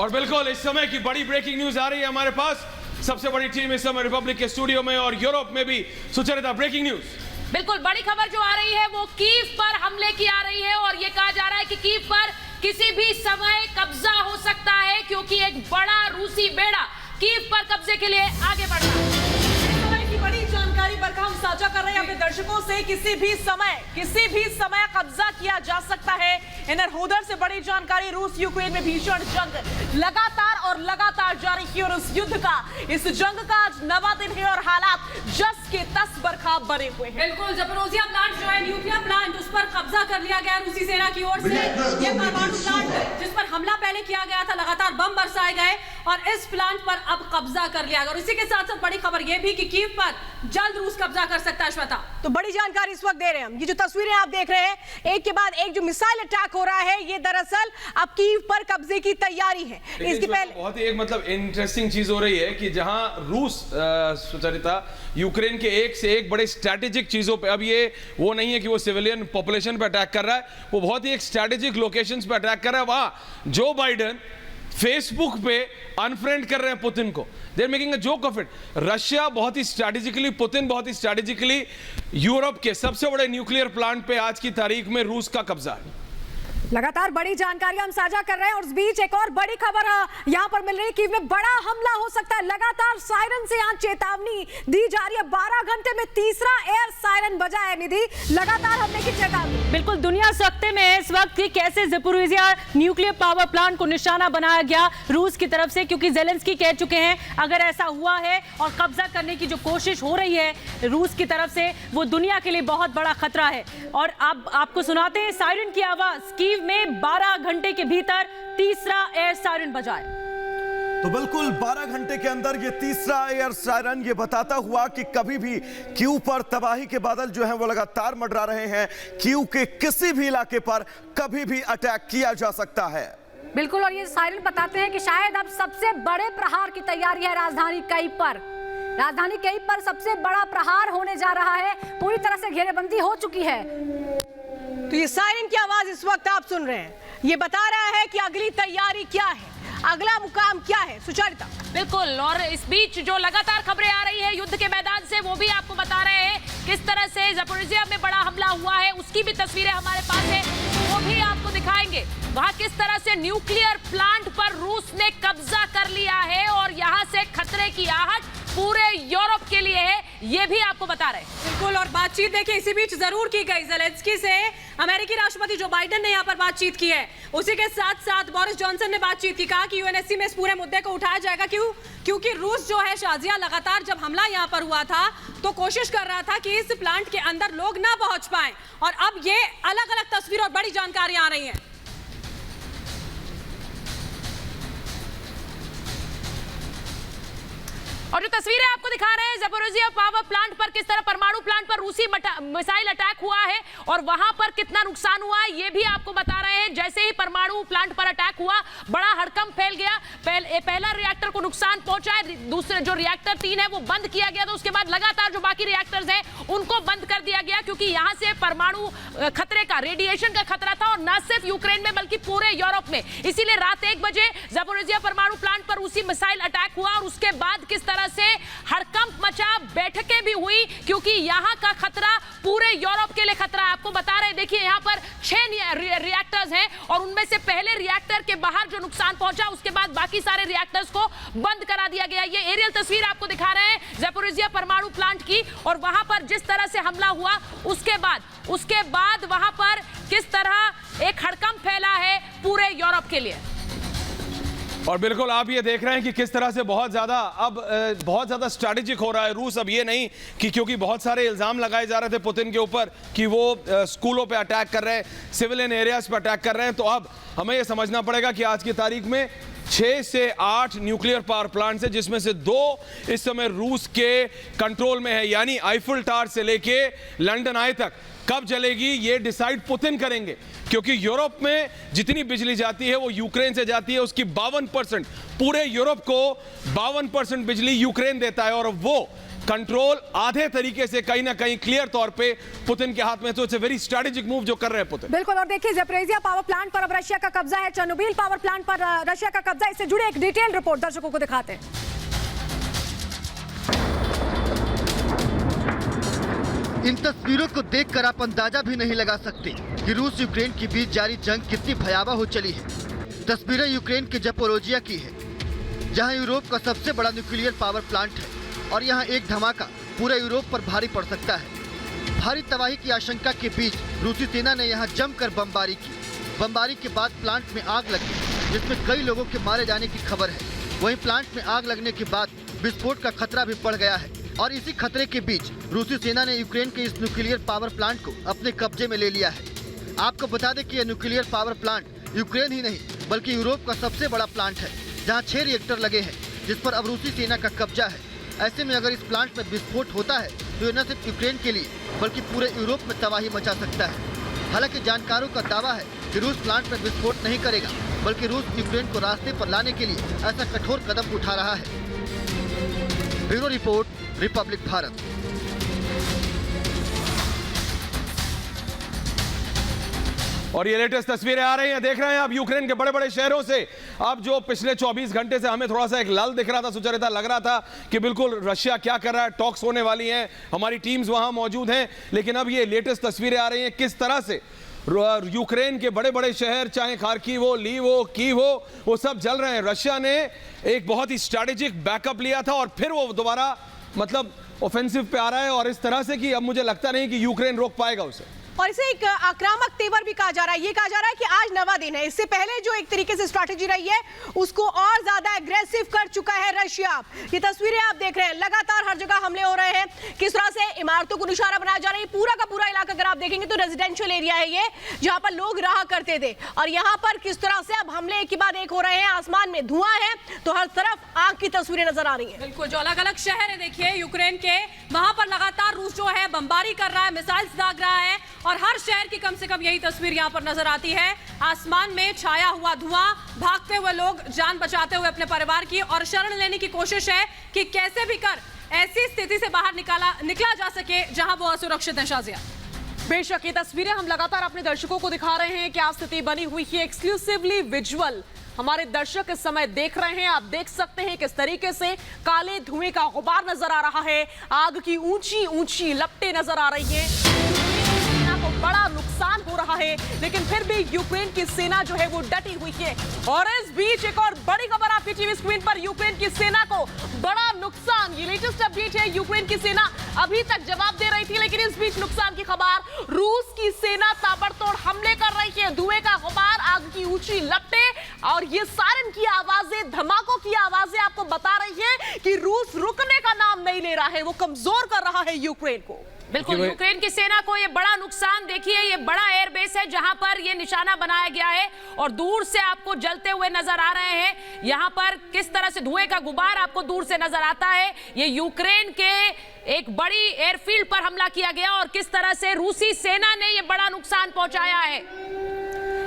और बिल्कुल इस समय की बड़ी ब्रेकिंग न्यूज आ रही है हमारे पास। सबसे बड़ी टीम इस समय रिपब्लिक के स्टूडियो में और यूरोप में भी। Sucharita, breaking news. बिल्कुल बड़ी खबर जो आ रही है वो कीव पर हमले की आ रही है और ये कहा जा रहा है कि कीव पर किसी भी समय कब्जा हो सकता है, क्योंकि एक बड़ा रूसी बेड़ा कीव पर कब्जे के लिए आगे बढ़ रहा है। बड़ी जानकारी बरखा हम साझा कर रहे हैं अपने दर्शकों से। किसी भी समय कब्जा किया जा सकता है। इनर से बड़ी जानकारी। रूस यूक्रेन में भीषण जंग लगातार जारी की और इस जंग का आज 9वां दिन है और हालात जस के तस बरखा बने हुए हैं। बिल्कुल, ज़पोरिज़िया प्लांट जो है न्यूक्लियर प्लांट, उस पर कब्जा कर लिया गया रूसी सेना की ओर से। ये परमाणु प्लांट जिस पर हमला पहले किया गया था, लगातार बम बरसाए गए और इस प्लांट पर अब कब्जा कर लिया गया। और इसी के साथ साथ बड़ी खबर यह भी कि कीव पर जल्द रूस कब्जा कर सकता है। श्वेता, तो बड़ी जानकारी इस वक्त दे रहे हैं हम। ये जो तस्वीरें आप देख रहे हैं, एक के बाद एक जो मिसाइल अटैक हो रहा है, ये दरअसल अब कीव पर कब्जे की तैयारी है। इसके पहले बहुत ही एक मतलब इंटरेस्टिंग चीज हो रही है कि जहां रूस सुचरिता यूक्रेन के एक से एक बड़े स्ट्रैटेजिक चीजों पे, अब ये वो नहीं है कि वो सिविलियन पॉपुलेशन पे अटैक कर रहा है, वो बहुत ही एक स्ट्रैटेजिक लोकेशंस पे अटैक कर रहा है। वहां जो बाइडेन फेसबुक पे अनफ्रेंड कर रहे हैं पुतिन को, they are making a joke of it. Russia बहुत ही स्ट्रैटेजिकली, पुतिन बहुत ही स्ट्रैटेजिकली यूरोप के सबसे बड़े न्यूक्लियर प्लांट पे आज की तारीख में रूस का कब्जा है। लगातार बड़ी जानकारी हम साझा कर रहे हैं और इस बीच एक और बड़ी खबर यहां पर मिल रही है। कीव में बड़ा हमला हो सकता है। लगातार सायरन से यहां चेतावनी दी जा रही है। 12 घंटे में तीसरा एयर सायरन बजा है। निधि, लगातार हमले की चेतावनी। बिल्कुल दुनिया सख्ते में है इस वक्त कि कैसे ज़पोरिज़िया न्यूक्लियर पावर प्लांट को निशाना बनाया गया रूस की तरफ से, क्योंकि ज़ेलेंस्की कह चुके हैं अगर ऐसा हुआ है और कब्जा करने की जो कोशिश हो रही है रूस की तरफ से, वो दुनिया के लिए बहुत बड़ा खतरा है। और अब आपको सुनाते हैं सायरन की आवाज। कीव में 12 घंटे के भीतर तीसरा एयर सायरन बजाए। तो बिल्कुल 12 घंटे के अंदर ये तीसरा एयर सायरन ये बताता हुआ कि कभी भी कीव पर तबाही के बादल जो हैं वो लगातार मंडरा रहे हैं। कीव के किसी भी इलाके पर कभी भी अटैक किया जा सकता है। बिल्कुल, और ये सायरन बताते हैं कि शायद अब सबसे बड़े प्रहार की तैयारी है राजधानी कीव पर। राजधानी कीव पर सबसे बड़ा प्रहार होने जा रहा है। पूरी तरह से घेरेबंदी हो चुकी है। तो ये सायरन की आवाज इस वक्त आप सुन रहे हैं, ये बता रहा है कि अगली तैयारी क्या है, अगला मुकाम क्या है। सुचरिता, बिल्कुल, और इस बीच जो लगातार खबरें आ रही है युद्ध के मैदान से, वो भी आपको बता रहे हैं किस तरह से ज़पोरिज़िया में बड़ा हमला हुआ है। उसकी भी तस्वीरें हमारे पास है, वो भी आपको दिखाएंगे। वहां किस तरह से न्यूक्लियर प्लांट पर रूस ने कब्जा कर लिया है और यहां से खतरे की आहट पूरे यूरोप के लिए है, ये भी आपको बता रहे हैं। बिल्कुल, और बातचीत देखिए इसी बीच जरूर की गई ज़ेलेंस्की से। अमेरिकी राष्ट्रपति जो बाइडेन ने यहाँ पर बातचीत की है, उसी के साथ साथ बोरिस जॉनसन ने बातचीत की। कहा कि यूएनएससी में इस पूरे मुद्दे को उठाया जाएगा। क्योंकि रूस जो है शाजिया, लगातार जब हमला यहाँ पर हुआ था तो कोशिश कर रहा था कि इस प्लांट के अंदर लोग ना पहुंच पाए, और अब ये अलग अलग तस्वीर और बड़ी जानकारी आ रही है। और जो तस्वीरें आपको दिखा रहे हैं ज़पोरिज़िया पावर प्लांट पर, किस तरह परमाणु प्लांट पर रूसी मिसाइल अटैक हुआ है और वहां पर कितना नुकसान हुआ है, ये भी आपको बता रहे हैं। जैसे ही परमाणु प्लांट पर अटैक हुआ, बड़ा हड़कंप फैल गया। पहला रिएक्टर को नुकसान पहुंचा है, दूसरे जो रिएक्टर 3 है वो बंद किया गया था। उसके बाद लगातार जो बाकी रिएक्टर्स हैं उनको बंद कर दिया गया, क्योंकि यहां से परमाणु खतरे का, रेडिएशन का खतरा था, और न सिर्फ यूक्रेन में बल्कि पूरे यूरोप में। इसीलिए रात 1 बजे ज़पोरिज़िया परमाणु प्लांट पर रूसी मिसाइल अटैक हुआ और उसके बाद किस तरह से हड़कंप मचा, बैठकें भी हुई, क्योंकि यहां का खतरा पूरे यूरोप के लिए खतरा है। आपको बता रहे हैं, देखिए यहां पर 6 रिएक्टर्स हैं और उनमें से पहले रिएक्टर के बाहर जो नुकसान पहुंचा, उसके बाद बाकी सारे रिएक्टर्स को बंद करा दिया गया। ये एरियल तस्वीर आपको दिखा रहे हैं ज़पोरिज़िया परमाणु प्लांट की, और वहां पर जिस तरह से हमला हुआ उसके बाद वहां पर किस तरह एक हड़कंप फैला है पूरे यूरोप के लिए। और बिल्कुल आप ये देख रहे हैं कि किस तरह से बहुत ज्यादा स्ट्रैटेजिक हो रहा है रूस। अब ये नहीं कि क्योंकि बहुत सारे इल्जाम लगाए जा रहे थे पुतिन के ऊपर कि वो स्कूलों पे अटैक कर रहे हैं, सिविलियन एरियाज पे अटैक कर रहे हैं, तो अब हमें ये समझना पड़ेगा कि आज की तारीख में 6 से 8 न्यूक्लियर पावर प्लांट्स है, जिसमें से 2 इस समय रूस के कंट्रोल में है। यानी आईफिल टावर से लेके लंदन आई तक कब जलेगी ये डिसाइड पुतिन करेंगे, क्योंकि यूरोप में जितनी बिजली जाती है वो यूक्रेन से जाती है। उसकी 52%, पूरे यूरोप को 52% बिजली यूक्रेन देता है, और वो कंट्रोल आधे तरीके से कहीं ना कहीं क्लियर तौर पे पुतिन के हाथ में। तो it's a very strategic move जो कर रहे हैं पुतिन। बिल्कुल। और देखिए ज़ैपोरिज़िया पावर प्लांट पर अब रशिया का कब्जा है, चेर्नोबिल पावर प्लांट पर रशिया का कब्जा। इससे जुड़े एक डिटेल रिपोर्ट दर्शकों को दिखाते हैं। इन तस्वीरों को देखकर आप अंदाजा भी नहीं लगा सकते कि रूस यूक्रेन के बीच जारी जंग कितनी भयावह हो चली है। तस्वीरें यूक्रेन के ज़ैपोरिज़िया की है, जहां यूरोप का सबसे बड़ा न्यूक्लियर पावर प्लांट है और यहां एक धमाका पूरे यूरोप पर भारी पड़ सकता है। भारी तबाही की आशंका के बीच रूसी सेना ने यहां जमकर बमबारी की। बमबारी के बाद प्लांट में आग लगी, जिसमें कई लोगों के मारे जाने की खबर है। वहीं प्लांट में आग लगने के बाद विस्फोट का खतरा भी बढ़ गया है और इसी खतरे के बीच रूसी सेना ने यूक्रेन के इस न्यूक्लियर पावर प्लांट को अपने कब्जे में ले लिया है। आपको बता दें कि यह न्यूक्लियर पावर प्लांट यूक्रेन ही नहीं बल्कि यूरोप का सबसे बड़ा प्लांट है, जहां 6 रिएक्टर लगे हैं, जिस पर अब रूसी सेना का कब्जा है। ऐसे में अगर इस प्लांट में विस्फोट होता है तो यह न सिर्फ यूक्रेन के लिए बल्कि पूरे यूरोप में तबाही मचा सकता है। हालांकि जानकारों का दावा है कि रूस प्लांट में विस्फोट नहीं करेगा, बल्कि रूस यूक्रेन को रास्ते पर लाने के लिए ऐसा कठोर कदम उठा रहा है। Bureau report, Republic Bharat. और ये लेटेस्ट तस्वीरें आ रही हैं, देख रहे हैं आप यूक्रेन के बड़े बड़े शहरों से। अब जो पिछले 24 घंटे से हमें थोड़ा सा एक लल दिख रहा था, सुचरिता लग रहा था कि बिल्कुल रशिया क्या कर रहा है, टॉक्स होने वाली हैं, हमारी टीम्स वहां मौजूद हैं, लेकिन अब ये लेटेस्ट तस्वीरें आ रही हैं किस तरह से यूक्रेन के बड़े बड़े शहर, चाहे खार्किव हो, लीव हो, कीव हो, वो सब जल रहे हैं। रशिया ने एक बहुत ही स्ट्रैटेजिक बैकअप लिया था और फिर वो दोबारा मतलब ऑफेंसिव पे आ रहा है, और इस तरह से कि अब मुझे लगता नहीं कि यूक्रेन रोक पाएगा उसे। और इसे एक आक्रामक तेवर भी कहा जा रहा है। ये कहा जा रहा है कि आज नवा दिन है। इससे पहले जो एक तरीके से स्ट्रैटेजी रही है उसको और ज्यादा एग्रेसिव कर चुका है रशिया। ये तस्वीरें आप देख रहे हैं, लगातार हर जगह हमले हो रहे हैं। किस तरह से इमारतों को निशाना बनाया जा रहा है। पूरा का पूरा इलाका अगर आप देखेंगे तो रेजिडेंशियल एरिया है ये, जहां पर लोग रहा करते थे, और यहाँ पर किस तरह से अब हमले एक के बाद एक हो रहे हैं। आसमान में धुआं है तो हर तरफ आग की तस्वीरें नजर आ रही है। बिल्कुल, जो अलग अलग शहर है देखिए यूक्रेन के, वहां पर लगातार रूस जो है बमबारी कर रहा है, मिसाइल्स दाग रहा है, और हर शहर की कम से कम यही तस्वीर यहां पर नजर आती है। आसमान में छाया हुआ धुआं, भागते हुए लोग, जान बचाते हुए अपने परिवार की, और शरण लेने की कोशिश है कि कैसे भी कर ऐसी स्थिति से बाहर निकला जा सके जहां वो असुरक्षित है। शाजिया, बेशक ये तस्वीरें हम लगातार अपने दर्शकों को दिखा रहे हैं, क्या स्थिति बनी हुई है। एक्सक्लूसिवली विजुअल हमारे दर्शक इस समय देख रहे हैं। आप देख सकते हैं किस तरीके से काले धुएं का गुबार नजर आ रहा है, आग की ऊंची ऊंची लपटें नजर आ रही हैं। को बड़ा नुकसान हो रहा है, लेकिन फिर भी यूक्रेन की सेना जो है वो डटी हुई है। और इस बीच एक और बड़ी खबर आपकी टीवी स्क्रीन पर, यूक्रेन की सेना को बड़ा नुकसान। ये लेटेस्ट अपडेट है, यूक्रेन की सेना अभी तक जवाब दे रही थी, लेकिन इस बीच नुकसान की खबर। रूस की सेना ताबड़तोड़ हमले कर रही है, धुएं का गुबार, आग की ऊंची लपटें, और ये सायरन की आवाजें, धमाकों की आवाजें आपको बता रही है कि रूस रुकने का नाम नहीं ले रहा है, वो कमजोर कर रहा है यूक्रेन को। बिल्कुल, यूक्रेन की सेना को ये बड़ा नुकसान, देखिए ये बड़ा एयरबेस है जहां पर ये निशाना बनाया गया है, और दूर से आपको जलते हुए नजर आ रहे हैं। यहां पर किस तरह से धुएं का गुबार आपको दूर से नजर आता है। ये यूक्रेन के एक बड़ी एयरफील्ड पर हमला किया गया, और किस तरह से रूसी सेना ने ये बड़ा नुकसान पहुंचाया है।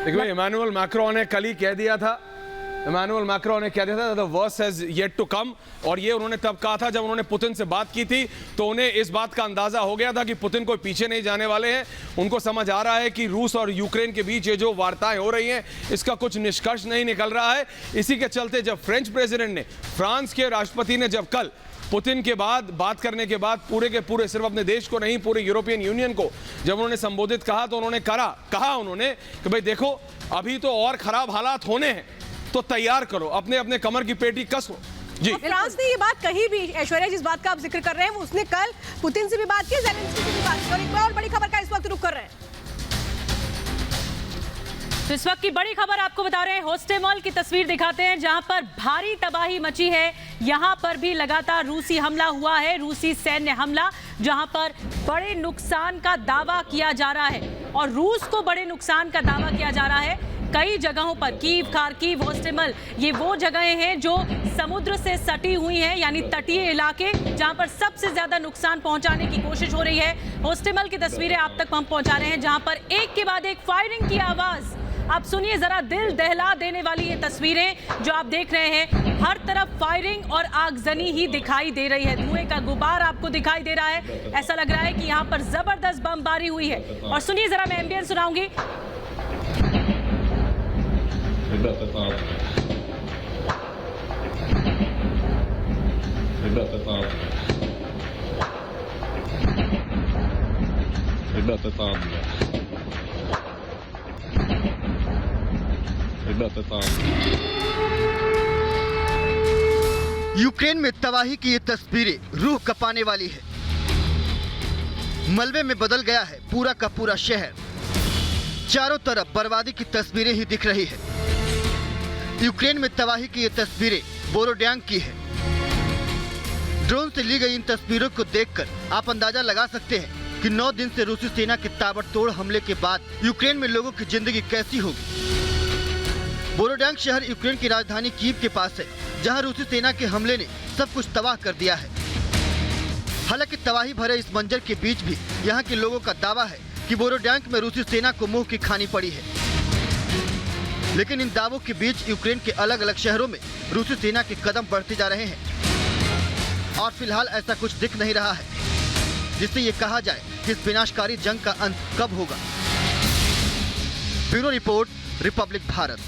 देखिए, इमैनुअल मैक्रोन ने कल ही कह दिया था, इमैनुअल मैक्रोन ने कह दिया था the worst has yet to come, और ये उन्होंने तब कहा था जब उन्होंने पुतिन से बात की थी, तो उन्हें इस बात का अंदाजा हो गया था कि पुतिन कोई पीछे नहीं जाने वाले हैं। उनको समझ आ रहा है कि रूस और यूक्रेन के बीच ये जो वार्ताएं हो रही हैं इसका कुछ निष्कर्ष नहीं निकल रहा है। इसी के चलते जब फ्रेंच प्रेसिडेंट ने, फ्रांस के राष्ट्रपति ने जब कल पुतिन के बाद बात करने के बाद पूरे के पूरे, सिर्फ अपने देश को नहीं पूरे यूरोपियन यूनियन को जब उन्होंने संबोधित कहा, तो उन्होंने कहा उन्होंने कि भाई देखो अभी तो और खराब हालात होने हैं, तो तैयार करो, अपने अपने कमर की पेटी कसो। जी, फ्रांस ने ये बात कही भी, ऐश्वर्या जिस बात का आप जिक्र कर रहे हैं, उसने कल पुतिन से भी बात की, ज़ेलेंस्की से भी बात की, और एक और बड़ी खबर का इस वक्त रुख कर रहे हैं। तो इस वक्त की बड़ी खबर आपको बता रहे हैं, होस्टेमॉल की तस्वीर दिखाते हैं जहां पर भारी तबाही मची है। यहां पर भी लगातार रूसी हमला हुआ है, रूसी सैन्य हमला, जहां पर बड़े नुकसान का दावा किया जा रहा है, और रूस को बड़े नुकसान का दावा किया जा रहा है। कई जगहों पर, कीव, खार्किव, होस्टेमल, ये वो जगहें हैं जो समुद्र से सटी हुई हैं, यानी तटीय इलाके, जहां पर सबसे ज्यादा नुकसान पहुंचाने की कोशिश हो रही है। होस्टेमल की तस्वीरें आप तक हम पहुंचा रहे हैं, जहां पर एक के बाद एक फायरिंग की आवाज आप सुनिए जरा, दिल दहला देने वाली ये तस्वीरें जो आप देख रहे हैं। हर तरफ फायरिंग और आगजनी ही दिखाई दे रही है। धुएं का गुबार आपको दिखाई दे रहा है। ऐसा लग रहा है कि यहाँ पर जबरदस्त बमबारी हुई है। और सुनिए जरा, मैं एम्बियंस सुनाऊंगी। यूक्रेन में तबाही की ये तस्वीरें रूह कपाने वाली है। मलबे में बदल गया है पूरा का पूरा शहर। चारों तरफ बर्बादी की तस्वीरें ही दिख रही है। यूक्रेन में तबाही की ये तस्वीरें बोरोड्यांक की है। ड्रोन से ली गई इन तस्वीरों को देखकर आप अंदाजा लगा सकते हैं कि 9 दिन से रूसी सेना के ताबड़तोड़ हमले के बाद यूक्रेन में लोगों की जिंदगी कैसी होगी। बोरोड्यांक शहर यूक्रेन की राजधानी कीव के पास है, जहां रूसी सेना के हमले ने सब कुछ तबाह कर दिया है। हालांकि तबाही भरे इस मंजर के बीच भी यहां के लोगों का दावा है कि बोरोड्यांक में रूसी सेना को मुंह की खानी पड़ी है। लेकिन इन दावों के बीच यूक्रेन के अलग अलग शहरों में रूसी सेना के कदम बढ़ते जा रहे हैं और फिलहाल ऐसा कुछ दिख नहीं रहा है जिससे ये कहा जाए कि इस विनाशकारी जंग का अंत कब होगा। Bureau report, Republic Bharat.